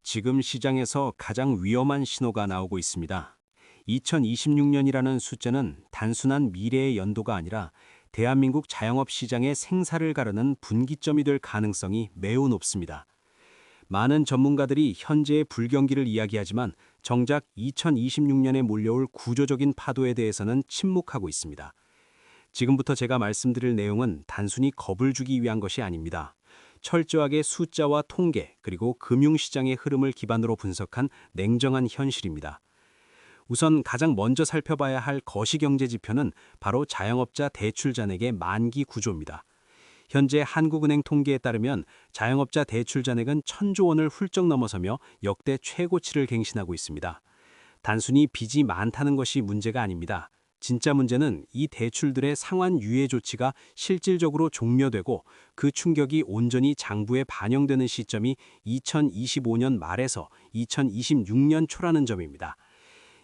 지금 시장에서 가장 위험한 신호가 나오고 있습니다. 2026년이라는 숫자는 단순한 미래의 연도가 아니라 대한민국 자영업 시장의 생사를 가르는 분기점이 될 가능성이 매우 높습니다. 많은 전문가들이 현재의 불경기를 이야기하지만 정작 2026년에 몰려올 구조적인 파도에 대해서는 침묵하고 있습니다. 지금부터 제가 말씀드릴 내용은 단순히 겁을 주기 위한 것이 아닙니다. 철저하게 숫자와 통계 그리고 금융시장의 흐름을 기반으로 분석한 냉정한 현실입니다. 우선 가장 먼저 살펴봐야 할 거시경제 지표는 바로 자영업자 대출 잔액의 만기 구조입니다. 현재 한국은행 통계에 따르면 자영업자 대출 잔액은 1,000조 원을 훌쩍 넘어서며 역대 최고치를 갱신하고 있습니다. 단순히 빚이 많다는 것이 문제가 아닙니다. 진짜 문제는 이 대출들의 상환 유예 조치가 실질적으로 종료되고 그 충격이 온전히 장부에 반영되는 시점이 2025년 말에서 2026년 초라는 점입니다.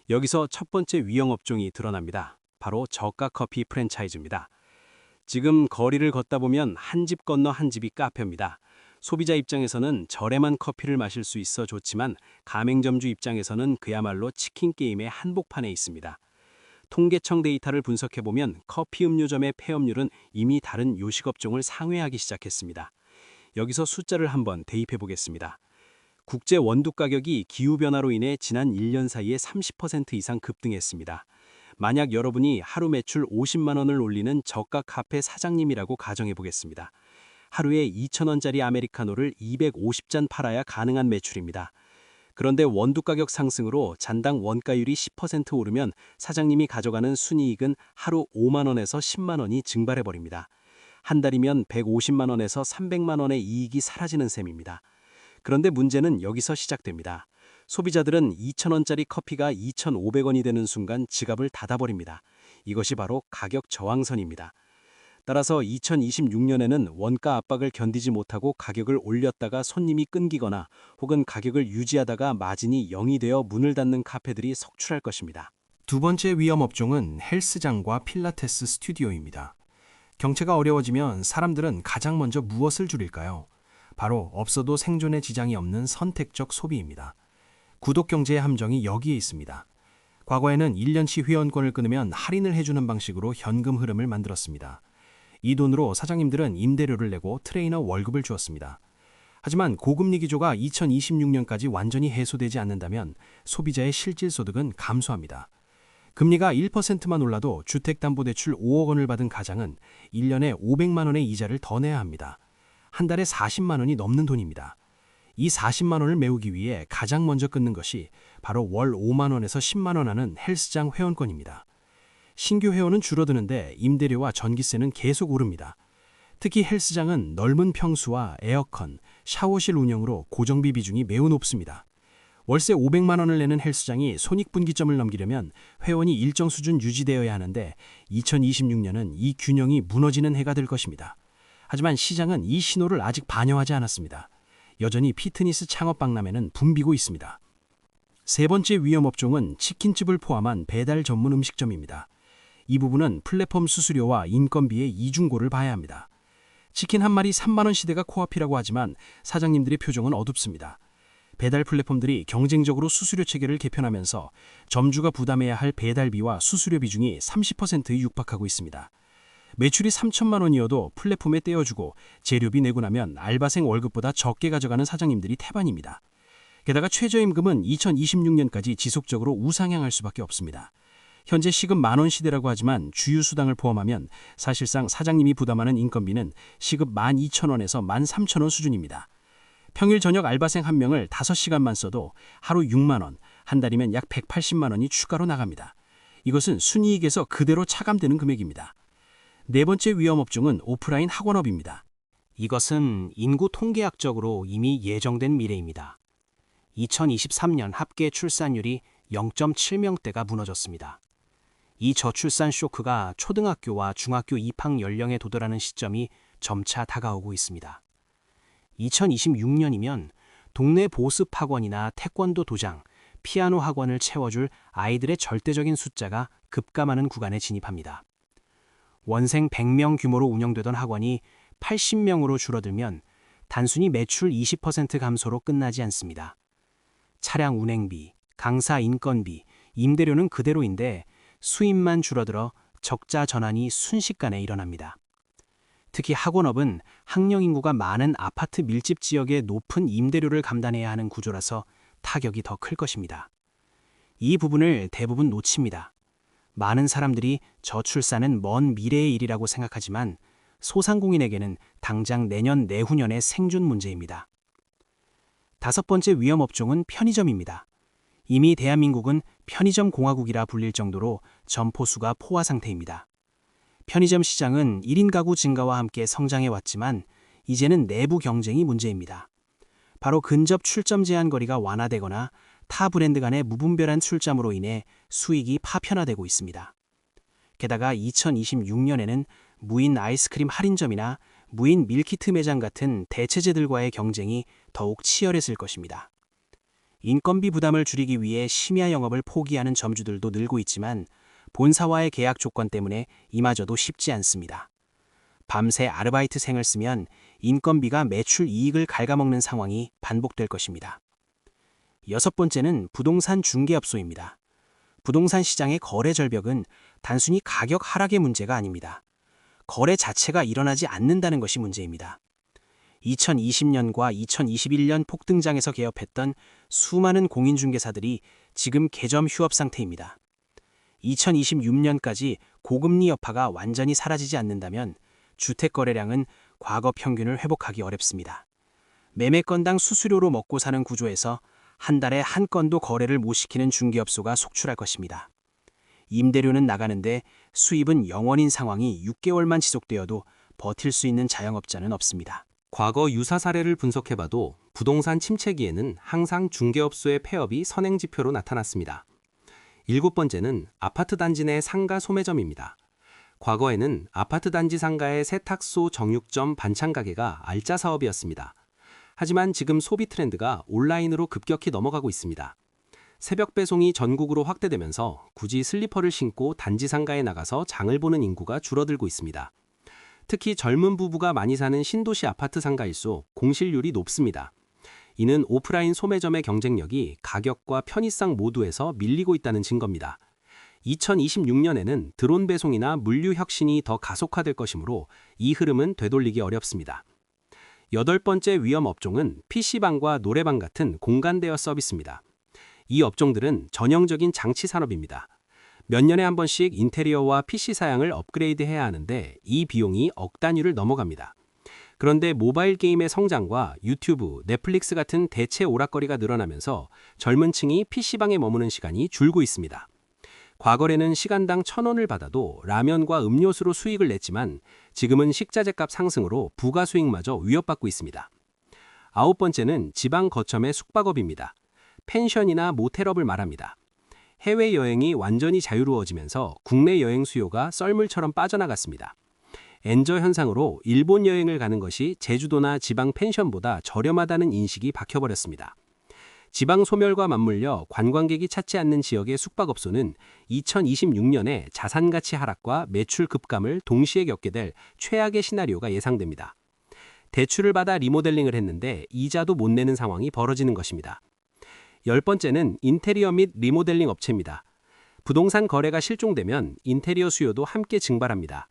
여기서 첫 번째 위험 업종이 드러납니다. 바로 저가 커피 프랜차이즈입니다. 지금 거리를 걷다 보면 한 집 건너 한 집이 카페입니다. 소비자 입장에서는 저렴한 커피를 마실 수 있어 좋지만 가맹점주 입장에서는 그야말로 치킨 게임의 한복판에 있습니다. 통계청 데이터를 분석해보면 커피 음료점의 폐업률은 이미 다른 요식업종을 상회하기 시작했습니다. 여기서 숫자를 한번 대입해보겠습니다. 국제 원두 가격이 기후변화로 인해 지난 1년 사이에 30% 이상 급등했습니다. 만약 여러분이 하루 매출 50만 원을 올리는 저가 카페 사장님이라고 가정해보겠습니다. 하루에 2,000원짜리 아메리카노를 250잔 팔아야 가능한 매출입니다. 그런데 원두 가격 상승으로 잔당 원가율이 10% 오르면 사장님이 가져가는 순이익은 하루 5만 원에서 10만 원이 증발해버립니다. 한 달이면 150만 원에서 300만 원의 이익이 사라지는 셈입니다. 그런데 문제는 여기서 시작됩니다. 소비자들은 2,000원짜리 커피가 2,500원이 되는 순간 지갑을 닫아버립니다. 이것이 바로 가격 저항선입니다. 따라서 2026년에는 원가 압박을 견디지 못하고 가격을 올렸다가 손님이 끊기거나 혹은 가격을 유지하다가 마진이 0이 되어 문을 닫는 카페들이 속출할 것입니다. 두 번째 위험 업종은 헬스장과 필라테스 스튜디오입니다. 경제가 어려워지면 사람들은 가장 먼저 무엇을 줄일까요? 바로 없어도 생존에 지장이 없는 선택적 소비입니다. 구독 경제의 함정이 여기에 있습니다. 과거에는 1년치 회원권을 끊으면 할인을 해주는 방식으로 현금 흐름을 만들었습니다. 이 돈으로 사장님들은 임대료를 내고 트레이너 월급을 주었습니다. 하지만 고금리 기조가 2026년까지 완전히 해소되지 않는다면 소비자의 실질 소득은 감소합니다. 금리가 1%만 올라도 주택담보대출 5억 원을 받은 가장은 1년에 500만 원의 이자를 더 내야 합니다. 한 달에 40만 원이 넘는 돈입니다. 이 40만 원을 메우기 위해 가장 먼저 끊는 것이 바로 월 5만 원에서 10만 원 하는 헬스장 회원권입니다. 신규 회원은 줄어드는데 임대료와 전기세는 계속 오릅니다. 특히 헬스장은 넓은 평수와 에어컨, 샤워실 운영으로 고정비 비중이 매우 높습니다. 월세 500만 원을 내는 헬스장이 손익분기점을 넘기려면 회원이 일정 수준 유지되어야 하는데 2026년은 이 균형이 무너지는 해가 될 것입니다. 하지만 시장은 이 신호를 아직 반영하지 않았습니다. 여전히 피트니스 창업 박람회는 붐비고 있습니다. 세 번째 위험 업종은 치킨집을 포함한 배달 전문 음식점입니다. 이 부분은 플랫폼 수수료와 인건비의 이중고를 봐야 합니다. 치킨 한 마리 3만 원 시대가 코앞이라고 하지만 사장님들의 표정은 어둡습니다. 배달 플랫폼들이 경쟁적으로 수수료 체계를 개편하면서 점주가 부담해야 할 배달비와 수수료 비중이 30%에 육박하고 있습니다. 매출이 3천만 원이어도 플랫폼에 떼어주고 재료비 내고 나면 알바생 월급보다 적게 가져가는 사장님들이 태반입니다. 게다가 최저임금은 2026년까지 지속적으로 우상향할 수밖에 없습니다. 현재 시급 10,000원 시대라고 하지만 주유수당을 포함하면 사실상 사장님이 부담하는 인건비는 시급 12,000원에서 13,000원 수준입니다. 평일 저녁 알바생 한 명을 5시간만 써도 하루 6만 원, 한 달이면 약 180만 원이 추가로 나갑니다. 이것은 순이익에서 그대로 차감되는 금액입니다. 네 번째 위험 업종은 오프라인 학원업입니다. 이것은 인구 통계학적으로 이미 예정된 미래입니다. 2023년 합계 출산율이 0.7명대가 무너졌습니다. 이 저출산 쇼크가 초등학교와 중학교 입학 연령에 도달하는 시점이 점차 다가오고 있습니다. 2026년이면 동네 보습 학원이나 태권도 도장, 피아노 학원을 채워줄 아이들의 절대적인 숫자가 급감하는 구간에 진입합니다. 원생 100명 규모로 운영되던 학원이 80명으로 줄어들면 단순히 매출 20% 감소로 끝나지 않습니다. 차량 운행비, 강사 인건비, 임대료는 그대로인데 수입만 줄어들어 적자 전환이 순식간에 일어납니다. 특히 학원업은 학령 인구가 많은 아파트 밀집 지역의 높은 임대료를 감당해야 하는 구조라서 타격이 더 클 것입니다. 이 부분을 대부분 놓칩니다. 많은 사람들이 저출산은 먼 미래의 일이라고 생각하지만 소상공인에게는 당장 내년 내후년의 생존 문제입니다. 다섯 번째 위험 업종은 편의점입니다. 이미 대한민국은 편의점 공화국이라 불릴 정도로 점포수가 포화 상태입니다. 편의점 시장은 1인 가구 증가와 함께 성장해 왔지만 이제는 내부 경쟁이 문제입니다. 바로 근접 출점 제한 거리가 완화되거나 타 브랜드 간의 무분별한 출점으로 인해 수익이 파편화되고 있습니다. 게다가 2026년에는 무인 아이스크림 할인점이나 무인 밀키트 매장 같은 대체제들과의 경쟁이 더욱 치열해질 것입니다. 인건비 부담을 줄이기 위해 심야 영업을 포기하는 점주들도 늘고 있지만 본사와의 계약 조건 때문에 이마저도 쉽지 않습니다. 밤새 아르바이트생을 쓰면 인건비가 매출 이익을 갉아먹는 상황이 반복될 것입니다. 여섯 번째는 부동산 중개업소입니다. 부동산 시장의 거래 절벽은 단순히 가격 하락의 문제가 아닙니다. 거래 자체가 일어나지 않는다는 것이 문제입니다. 2020년과 2021년 폭등장에서 개업했던 수많은 공인중개사들이 지금 개점 휴업 상태입니다. 2026년까지 고금리 여파가 완전히 사라지지 않는다면 주택 거래량은 과거 평균을 회복하기 어렵습니다. 매매건당 수수료로 먹고 사는 구조에서 한 달에 한 건도 거래를 못 시키는 중개업소가 속출할 것입니다. 임대료는 나가는데 수입은 0원인 상황이 6개월만 지속되어도 버틸 수 있는 자영업자는 없습니다. 과거 유사 사례를 분석해봐도 부동산 침체기에는 항상 중개업소의 폐업이 선행지표로 나타났습니다. 일곱 번째는 아파트 단지 내 상가 소매점입니다. 과거에는 아파트 단지 상가의 세탁소, 정육점, 반찬 가게가 알짜 사업이었습니다. 하지만 지금 소비 트렌드가 온라인으로 급격히 넘어가고 있습니다. 새벽 배송이 전국으로 확대되면서 굳이 슬리퍼를 신고 단지 상가에 나가서 장을 보는 인구가 줄어들고 있습니다. 특히 젊은 부부가 많이 사는 신도시 아파트 상가일수록 공실률이 높습니다. 이는 오프라인 소매점의 경쟁력이 가격과 편의성 모두에서 밀리고 있다는 증거입니다. 2026년에는 드론 배송이나 물류 혁신이 더 가속화될 것이므로 이 흐름은 되돌리기 어렵습니다. 여덟 번째 위험 업종은 PC방과 노래방 같은 공간 대여 서비스입니다. 이 업종들은 전형적인 장치 산업입니다. 몇 년에 한 번씩 인테리어와 PC 사양을 업그레이드해야 하는데 이 비용이 억 단위를 넘어갑니다. 그런데 모바일 게임의 성장과 유튜브, 넷플릭스 같은 대체 오락거리가 늘어나면서 젊은 층이 PC방에 머무는 시간이 줄고 있습니다. 과거에는 시간당 1,000원을 받아도 라면과 음료수로 수익을 냈지만 지금은 식자재값 상승으로 부가 수익마저 위협받고 있습니다. 아홉 번째는 지방 거점의 숙박업입니다. 펜션이나 모텔업을 말합니다. 해외여행이 완전히 자유로워지면서 국내 여행 수요가 썰물처럼 빠져나갔습니다. 엔저 현상으로 일본 여행을 가는 것이 제주도나 지방 펜션보다 저렴하다는 인식이 박혀버렸습니다. 지방 소멸과 맞물려 관광객이 찾지 않는 지역의 숙박업소는 2026년에 자산가치 하락과 매출 급감을 동시에 겪게 될 최악의 시나리오가 예상됩니다. 대출을 받아 리모델링을 했는데 이자도 못 내는 상황이 벌어지는 것입니다. 열 번째는 인테리어 및 리모델링 업체입니다. 부동산 거래가 실종되면 인테리어 수요도 함께 증발합니다.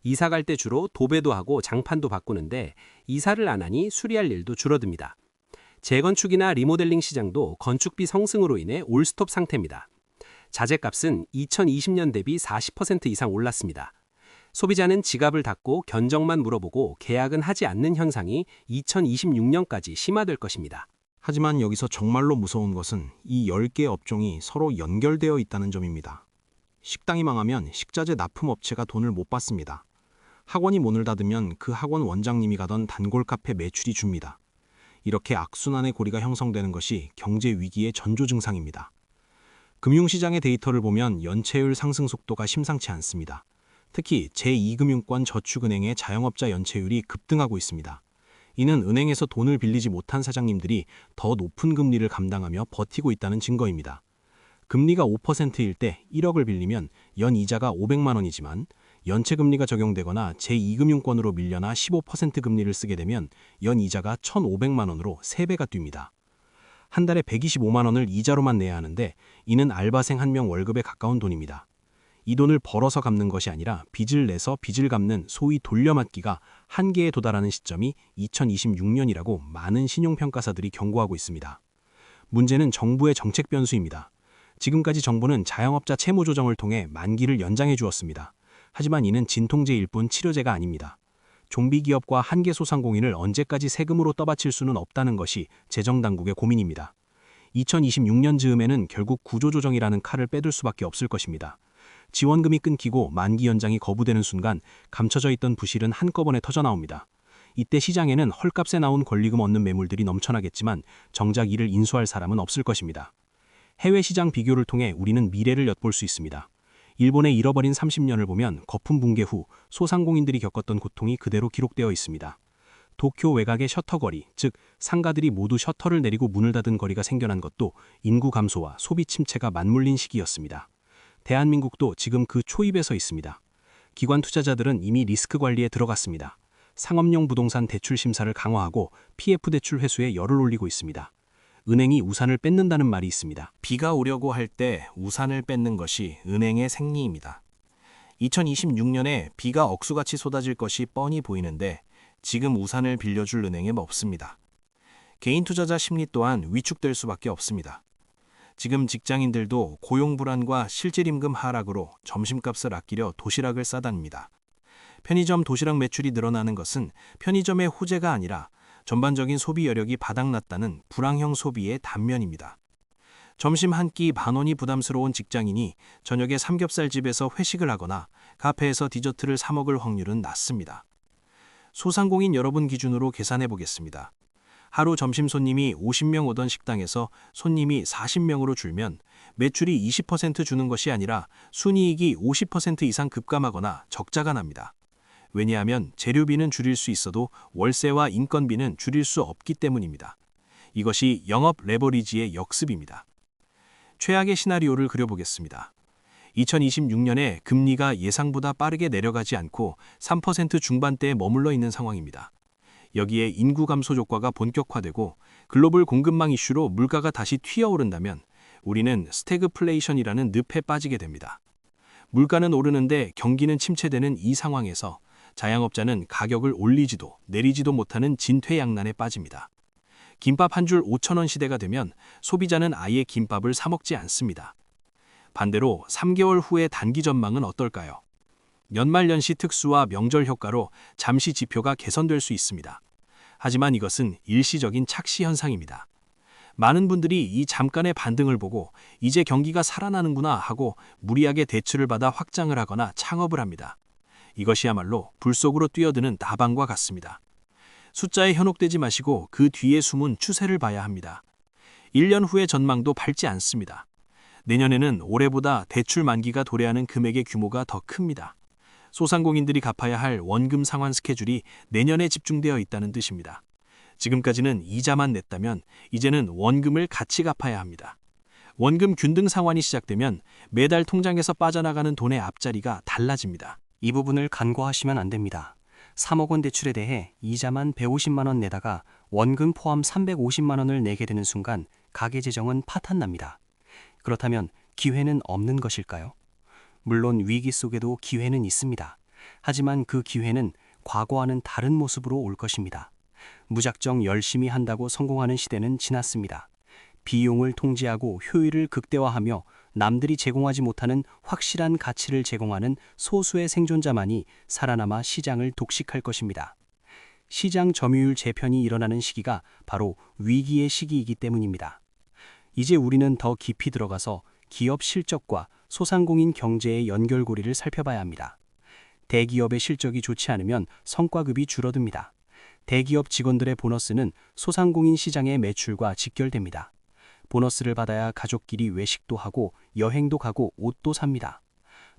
이사 갈 때 주로 도배도 하고 장판도 바꾸는데 이사를 안 하니 수리할 일도 줄어듭니다. 재건축이나 리모델링 시장도 건축비 성승으로 인해 올스톱 상태입니다. 자재값은 2020년 대비 40% 이상 올랐습니다. 소비자는 지갑을 닫고 견적만 물어보고 계약은 하지 않는 현상이 2026년까지 심화될 것입니다. 하지만 여기서 정말로 무서운 것은 이 10개 업종이 서로 연결되어 있다는 점입니다. 식당이 망하면 식자재 납품업체가 돈을 못 받습니다. 학원이 문을 닫으면 그 학원 원장님이 가던 단골 카페 매출이 줍니다. 이렇게 악순환의 고리가 형성되는 것이 경제 위기의 전조 증상입니다. 금융시장의 데이터를 보면 연체율 상승 속도가 심상치 않습니다. 특히 제2금융권 저축은행의 자영업자 연체율이 급등하고 있습니다. 이는 은행에서 돈을 빌리지 못한 사장님들이 더 높은 금리를 감당하며 버티고 있다는 증거입니다. 금리가 5%일 때 1억을 빌리면 연 이자가 500만 원이지만 연체 금리가 적용되거나 제2금융권으로 밀려나 15% 금리를 쓰게 되면 연 이자가 1,500만 원으로 3배가 뜁니다. 한 달에 125만 원을 이자로만 내야 하는데 이는 알바생 한 명 월급에 가까운 돈입니다. 이 돈을 벌어서 갚는 것이 아니라 빚을 내서 빚을 갚는 소위 돌려막기가 한계에 도달하는 시점이 2026년이라고 많은 신용평가사들이 경고하고 있습니다. 문제는 정부의 정책 변수입니다. 지금까지 정부는 자영업자 채무 조정을 통해 만기를 연장해 주었습니다. 하지만 이는 진통제일 뿐 치료제가 아닙니다. 좀비 기업과 한계 소상공인을 언제까지 세금으로 떠받칠 수는 없다는 것이 재정당국의 고민입니다. 2026년 즈음에는 결국 구조조정이라는 칼을 빼들 수밖에 없을 것입니다. 지원금이 끊기고 만기 연장이 거부되는 순간 감춰져 있던 부실은 한꺼번에 터져나옵니다. 이때 시장에는 헐값에 나온 권리금 얻는 매물들이 넘쳐나겠지만 정작 이를 인수할 사람은 없을 것입니다. 해외 시장 비교를 통해 우리는 미래를 엿볼 수 있습니다. 일본의 잃어버린 30년을 보면 거품 붕괴 후 소상공인들이 겪었던 고통이 그대로 기록되어 있습니다. 도쿄 외곽의 셔터거리, 즉 상가들이 모두 셔터를 내리고 문을 닫은 거리가 생겨난 것도 인구 감소와 소비 침체가 맞물린 시기였습니다. 대한민국도 지금 그 초입에 서 있습니다. 기관 투자자들은 이미 리스크 관리에 들어갔습니다. 상업용 부동산 대출 심사를 강화하고 PF 대출 회수에 열을 올리고 있습니다. 은행이 우산을 뺏는다는 말이 있습니다. 비가 오려고 할 때 우산을 뺏는 것이 은행의 생리입니다. 2026년에 비가 억수같이 쏟아질 것이 뻔히 보이는데 지금 우산을 빌려줄 은행은 없습니다. 개인 투자자 심리 또한 위축될 수밖에 없습니다. 지금 직장인들도 고용 불안과 실질 임금 하락으로 점심값을 아끼려 도시락을 싸답니다. 편의점 도시락 매출이 늘어나는 것은 편의점의 호재가 아니라 전반적인 소비 여력이 바닥났다는 불황형 소비의 단면입니다. 점심 한 끼 10,000원이 부담스러운 직장인이 저녁에 삼겹살집에서 회식을 하거나 카페에서 디저트를 사 먹을 확률은 낮습니다. 소상공인 여러분 기준으로 계산해 보겠습니다. 하루 점심 손님이 50명 오던 식당에서 손님이 40명으로 줄면 매출이 20% 주는 것이 아니라 순이익이 50% 이상 급감하거나 적자가 납니다. 왜냐하면 재료비는 줄일 수 있어도 월세와 인건비는 줄일 수 없기 때문입니다. 이것이 영업 레버리지의 역습입니다. 최악의 시나리오를 그려보겠습니다. 2026년에 금리가 예상보다 빠르게 내려가지 않고 3% 중반대에 머물러 있는 상황입니다. 여기에 인구 감소 효과가 본격화되고 글로벌 공급망 이슈로 물가가 다시 튀어오른다면 우리는 스태그플레이션이라는 늪에 빠지게 됩니다. 물가는 오르는데 경기는 침체되는 이 상황에서 자영업자는 가격을 올리지도 내리지도 못하는 진퇴양난에 빠집니다. 김밥 한 줄 5,000원 시대가 되면 소비자는 아예 김밥을 사 먹지 않습니다. 반대로 3개월 후의 단기 전망은 어떨까요? 연말연시 특수와 명절 효과로 잠시 지표가 개선될 수 있습니다. 하지만 이것은 일시적인 착시 현상입니다. 많은 분들이 이 잠깐의 반등을 보고 이제 경기가 살아나는구나 하고 무리하게 대출을 받아 확장을 하거나 창업을 합니다. 이것이야말로 불 속으로 뛰어드는 나방과 같습니다. 숫자에 현혹되지 마시고 그 뒤에 숨은 추세를 봐야 합니다. 1년 후의 전망도 밝지 않습니다. 내년에는 올해보다 대출 만기가 도래하는 금액의 규모가 더 큽니다. 소상공인들이 갚아야 할 원금 상환 스케줄이 내년에 집중되어 있다는 뜻입니다. 지금까지는 이자만 냈다면 이제는 원금을 같이 갚아야 합니다. 원금 균등 상환이 시작되면 매달 통장에서 빠져나가는 돈의 앞자리가 달라집니다. 이 부분을 간과하시면 안 됩니다. 3억 원 대출에 대해 이자만 150만 원 내다가 원금 포함 350만 원을 내게 되는 순간 가계재정은 파탄납니다. 그렇다면 기회는 없는 것일까요? 물론 위기 속에도 기회는 있습니다. 하지만 그 기회는 과거와는 다른 모습으로 올 것입니다. 무작정 열심히 한다고 성공하는 시대는 지났습니다. 비용을 통제하고 효율을 극대화하며 남들이 제공하지 못하는 확실한 가치를 제공하는 소수의 생존자만이 살아남아 시장을 독식할 것입니다. 시장 점유율 재편이 일어나는 시기가 바로 위기의 시기이기 때문입니다. 이제 우리는 더 깊이 들어가서 기업 실적과 소상공인 경제의 연결고리를 살펴봐야 합니다. 대기업의 실적이 좋지 않으면 성과급이 줄어듭니다. 대기업 직원들의 보너스는 소상공인 시장의 매출과 직결됩니다. 보너스를 받아야 가족끼리 외식도 하고 여행도 가고 옷도 삽니다.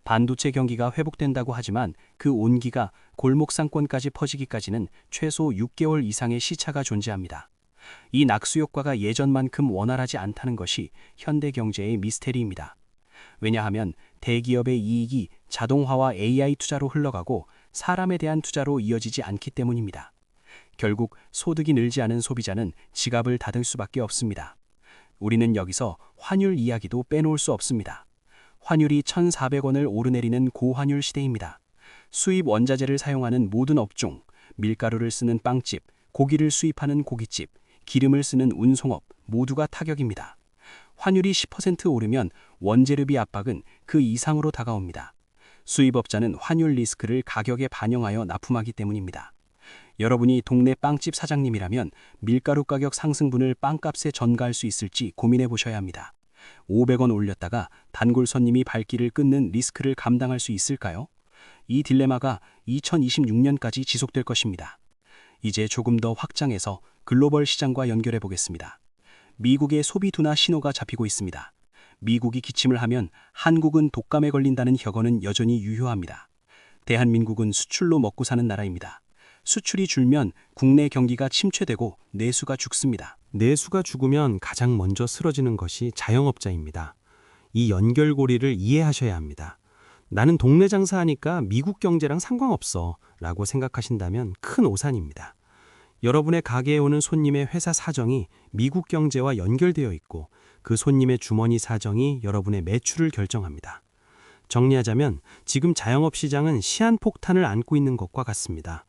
반도체 경기가 회복된다고 하지만 그 온기가 골목 상권까지 퍼지기까지는 최소 6개월 이상의 시차가 존재합니다. 이 낙수 효과가 예전만큼 원활하지 않다는 것이 현대 경제의 미스테리입니다. 왜냐하면 대기업의 이익이 자동화와 AI 투자로 흘러가고 사람에 대한 투자로 이어지지 않기 때문입니다. 결국 소득이 늘지 않은 소비자는 지갑을 닫을 수밖에 없습니다. 우리는 여기서 환율 이야기도 빼놓을 수 없습니다. 환율이 1,400원을 오르내리는 고환율 시대입니다. 수입 원자재를 사용하는 모든 업종, 밀가루를 쓰는 빵집, 고기를 수입하는 고깃집, 기름을 쓰는 운송업 모두가 타격입니다. 환율이 10% 오르면 원재료비 압박은 그 이상으로 다가옵니다. 수입업자는 환율 리스크를 가격에 반영하여 납품하기 때문입니다. 여러분이 동네 빵집 사장님이라면 밀가루 가격 상승분을 빵값에 전가할 수 있을지 고민해 보셔야 합니다. 500원 올렸다가 단골 손님이 발길을 끊는 리스크를 감당할 수 있을까요? 이 딜레마가 2026년까지 지속될 것입니다. 이제 조금 더 확장해서 글로벌 시장과 연결해 보겠습니다. 미국의 소비 둔화 신호가 잡히고 있습니다. 미국이 기침을 하면 한국은 독감에 걸린다는 혁언은 여전히 유효합니다. 대한민국은 수출로 먹고 사는 나라입니다. 수출이 줄면 국내 경기가 침체되고 내수가 죽습니다. 내수가 죽으면 가장 먼저 쓰러지는 것이 자영업자입니다. 이 연결고리를 이해하셔야 합니다. 나는 동네 장사하니까 미국 경제랑 상관없어 라고 생각하신다면 큰 오산입니다. 여러분의 가게에 오는 손님의 회사 사정이 미국 경제와 연결되어 있고 그 손님의 주머니 사정이 여러분의 매출을 결정합니다. 정리하자면 지금 자영업 시장은 시한폭탄을 안고 있는 것과 같습니다.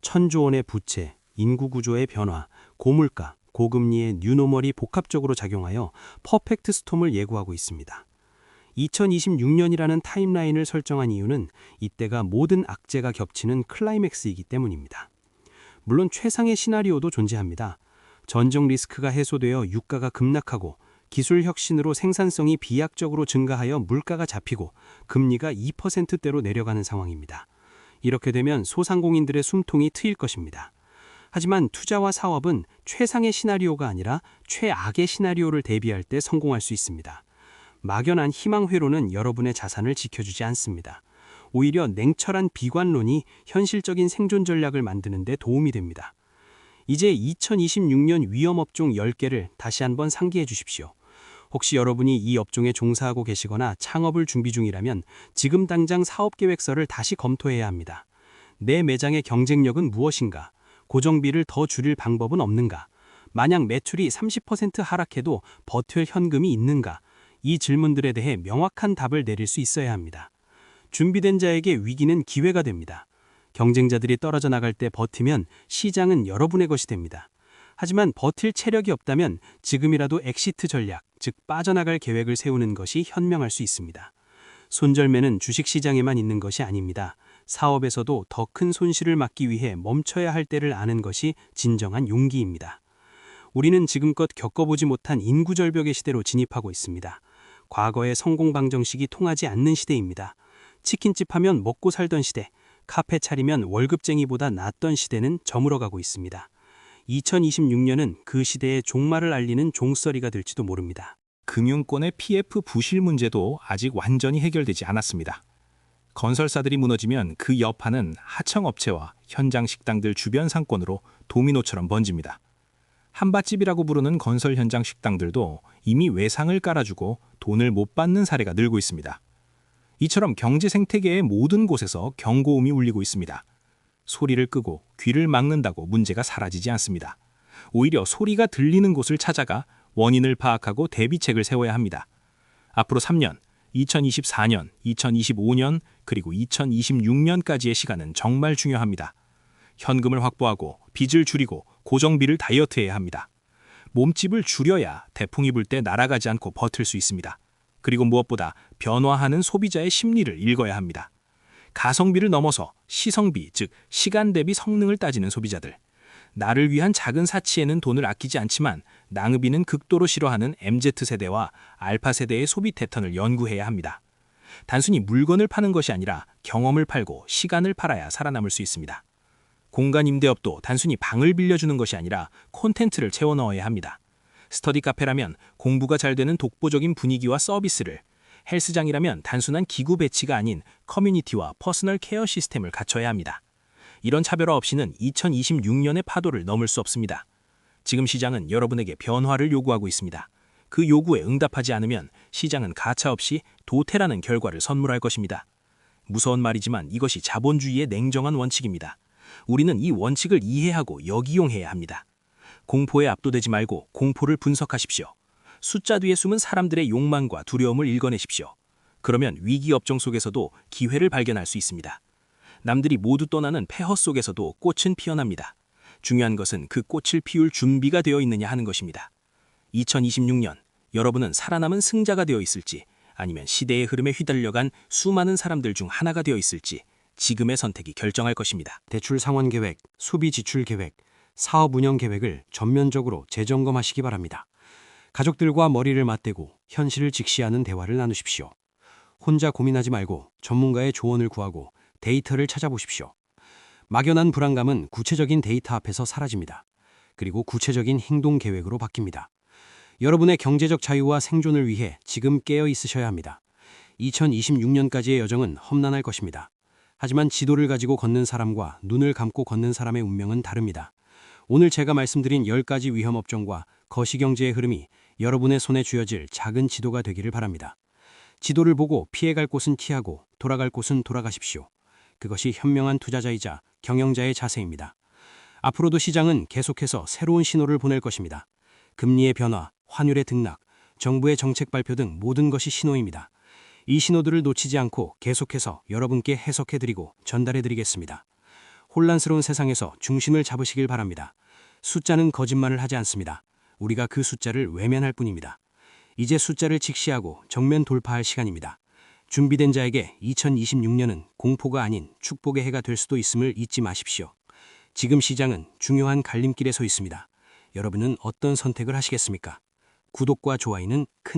1,000조 원의 부채, 인구 구조의 변화, 고물가, 고금리의 뉴노멀이 복합적으로 작용하여 퍼펙트 스톰을 예고하고 있습니다. 2026년이라는 타임라인을 설정한 이유는 이때가 모든 악재가 겹치는 클라이맥스이기 때문입니다. 물론 최상의 시나리오도 존재합니다. 전정 리스크가 해소되어 유가가 급락하고 기술 혁신으로 생산성이 비약적으로 증가하여 물가가 잡히고 금리가 2%대로 내려가는 상황입니다. 이렇게 되면 소상공인들의 숨통이 트일 것입니다. 하지만 투자와 사업은 최상의 시나리오가 아니라 최악의 시나리오를 대비할 때 성공할 수 있습니다. 막연한 희망 회로는 여러분의 자산을 지켜주지 않습니다. 오히려 냉철한 비관론이 현실적인 생존 전략을 만드는 데 도움이 됩니다. 이제 2026년 위험업종 10개를 다시 한번 상기해 주십시오. 혹시 여러분이 이 업종에 종사하고 계시거나 창업을 준비 중이라면 지금 당장 사업계획서를 다시 검토해야 합니다. 내 매장의 경쟁력은 무엇인가? 고정비를 더 줄일 방법은 없는가? 만약 매출이 30% 하락해도 버틸 현금이 있는가? 이 질문들에 대해 명확한 답을 내릴 수 있어야 합니다. 준비된 자에게 위기는 기회가 됩니다. 경쟁자들이 떨어져 나갈 때 버티면 시장은 여러분의 것이 됩니다. 하지만 버틸 체력이 없다면 지금이라도 엑시트 전략, 즉 빠져나갈 계획을 세우는 것이 현명할 수 있습니다. 손절매는 주식시장에만 있는 것이 아닙니다. 사업에서도 더 큰 손실을 막기 위해 멈춰야 할 때를 아는 것이 진정한 용기입니다. 우리는 지금껏 겪어보지 못한 인구절벽의 시대로 진입하고 있습니다. 과거의 성공 방정식이 통하지 않는 시대입니다. 치킨집 하면 먹고 살던 시대, 카페 차리면 월급쟁이보다 낫던 시대는 저물어가고 있습니다. 2026년은 그 시대의 종말을 알리는 종소리가 될지도 모릅니다. 금융권의 PF 부실 문제도 아직 완전히 해결되지 않았습니다. 건설사들이 무너지면 그 여파는 하청업체와 현장 식당들 주변 상권으로 도미노처럼 번집니다. 한밭집이라고 부르는 건설 현장 식당들도 이미 외상을 깔아주고 돈을 못 받는 사례가 늘고 있습니다. 이처럼 경제 생태계의 모든 곳에서 경고음이 울리고 있습니다. 소리를 끄고 귀를 막는다고 문제가 사라지지 않습니다. 오히려 소리가 들리는 곳을 찾아가 원인을 파악하고 대비책을 세워야 합니다. 앞으로 3년, 2024년, 2025년, 그리고 2026년까지의 시간은 정말 중요합니다. 현금을 확보하고 빚을 줄이고 고정비를 다이어트해야 합니다. 몸집을 줄여야 태풍이 불 때 날아가지 않고 버틸 수 있습니다. 그리고 무엇보다 변화하는 소비자의 심리를 읽어야 합니다. 가성비를 넘어서 시성비, 즉 시간 대비 성능을 따지는 소비자들. 나를 위한 작은 사치에는 돈을 아끼지 않지만 낭비는 극도로 싫어하는 MZ세대와 알파세대의 소비 패턴을 연구해야 합니다. 단순히 물건을 파는 것이 아니라 경험을 팔고 시간을 팔아야 살아남을 수 있습니다. 공간 임대업도 단순히 방을 빌려주는 것이 아니라 콘텐츠를 채워 넣어야 합니다. 스터디 카페라면 공부가 잘 되는 독보적인 분위기와 서비스를, 헬스장이라면 단순한 기구 배치가 아닌 커뮤니티와 퍼스널 케어 시스템을 갖춰야 합니다. 이런 차별화 없이는 2026년의 파도를 넘을 수 없습니다. 지금 시장은 여러분에게 변화를 요구하고 있습니다. 그 요구에 응답하지 않으면 시장은 가차없이 도태라는 결과를 선물할 것입니다. 무서운 말이지만 이것이 자본주의의 냉정한 원칙입니다. 우리는 이 원칙을 이해하고 역이용해야 합니다. 공포에 압도되지 말고 공포를 분석하십시오. 숫자 뒤에 숨은 사람들의 욕망과 두려움을 읽어내십시오. 그러면 위기 업종 속에서도 기회를 발견할 수 있습니다. 남들이 모두 떠나는 폐허 속에서도 꽃은 피어납니다. 중요한 것은 그 꽃을 피울 준비가 되어 있느냐 하는 것입니다. 2026년 여러분은 살아남은 승자가 되어 있을지 아니면 시대의 흐름에 휘달려간 수많은 사람들 중 하나가 되어 있을지 지금의 선택이 결정할 것입니다. 대출 상환 계획, 소비 지출 계획, 사업 운영 계획을 전면적으로 재점검하시기 바랍니다. 가족들과 머리를 맞대고 현실을 직시하는 대화를 나누십시오. 혼자 고민하지 말고 전문가의 조언을 구하고 데이터를 찾아보십시오. 막연한 불안감은 구체적인 데이터 앞에서 사라집니다. 그리고 구체적인 행동 계획으로 바뀝니다. 여러분의 경제적 자유와 생존을 위해 지금 깨어 있으셔야 합니다. 2026년까지의 여정은 험난할 것입니다. 하지만 지도를 가지고 걷는 사람과 눈을 감고 걷는 사람의 운명은 다릅니다. 오늘 제가 말씀드린 10가지 위험 업종과 거시경제의 흐름이 여러분의 손에 쥐어질 작은 지도가 되기를 바랍니다. 지도를 보고 피해갈 곳은 피하고 돌아갈 곳은 돌아가십시오. 그것이 현명한 투자자이자 경영자의 자세입니다. 앞으로도 시장은 계속해서 새로운 신호를 보낼 것입니다. 금리의 변화, 환율의 등락, 정부의 정책 발표 등 모든 것이 신호입니다. 이 신호들을 놓치지 않고 계속해서 여러분께 해석해드리고 전달해드리겠습니다. 혼란스러운 세상에서 중심을 잡으시길 바랍니다. 숫자는 거짓말을 하지 않습니다. 우리가 그 숫자를 외면할 뿐입니다. 이제 숫자를 직시하고 정면 돌파할 시간입니다. 준비된 자에게 2026년은 공포가 아닌 축복의 해가 될 수도 있음을 잊지 마십시오. 지금 시장은 중요한 갈림길에 서 있습니다. 여러분은 어떤 선택을 하시겠습니까? 구독과 좋아요는 큰